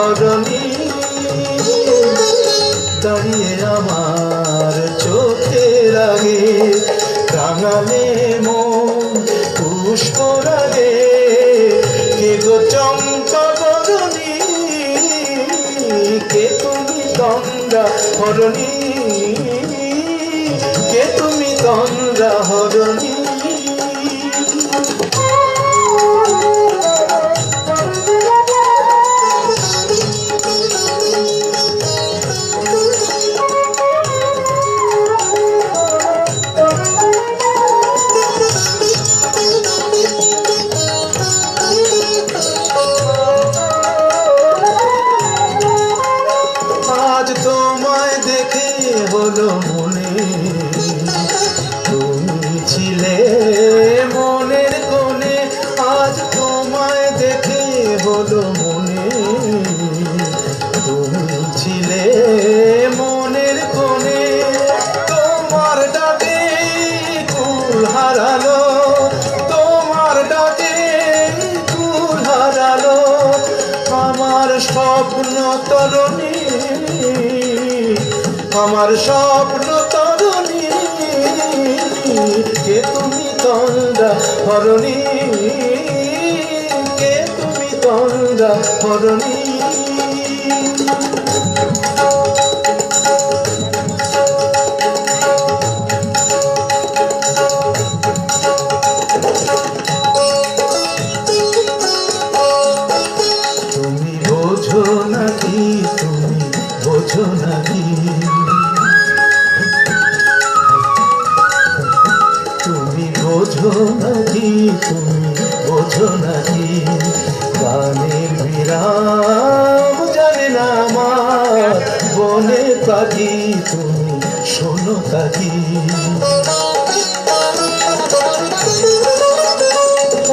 হরণী দাঁড়িয়ে আমার চোখের আগে রাঙালে মন পুষ্পরাগে কে গো চম্পা বরণী কে তুমি তন্দ্রা হরণী কে তুমি তন্দ্রা হরণী আজ তোমায় দেখে হলো মনে তুমি ছিলে মনের কোণে আজ তোমায় দেখে হলো মনে তুমি ছিলে মনের কোণে তোমার ডাকে কুল হারালো তোমার ডাকে কুল হারালো আমার স্বপ্ন তরুণী আমার স্বপ্ন তরুণী কে তুমি তন্দ্রা হরণী কে তুমি তন্দ্রা হরণী তুমি বোঝো নাকি তুমি বোঝো নাকি তুমি বোঝো নাকি তুমি বোঝো নাকি গানের বিরাম জানে না আমার বনে পাখি তুমি শোনো তাকি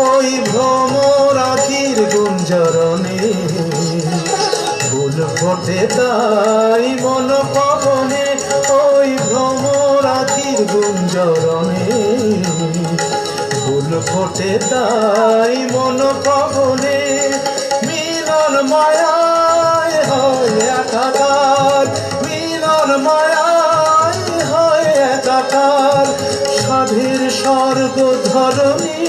ওই ভ্রমর আখির গুঞ্জরণে ফুল ফোটে তাই মন পবনে ওই ভ্রমর আখির গুঞ্জরণে ফুল ফোটে তাই মন পবনে মিলন মায়ায় হয় একাকার মিলন মায়ায় হয় একাকার সাধের স্বর্গ ধরণী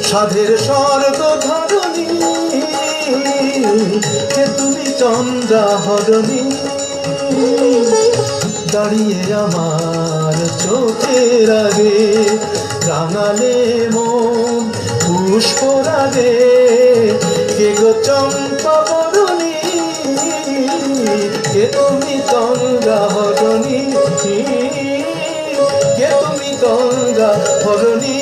সাধের স্বর্গ ধরণী কে তুমি চন্দ্রা হরণী দাঁড়িয়ে আমার চোখের আগে রাঙালে মন পুষ্পরাগে কে গো চম্পা বরণী কে তুমি চন্দ্রা হরণী কে তুমি চন্দ্রা হরণী।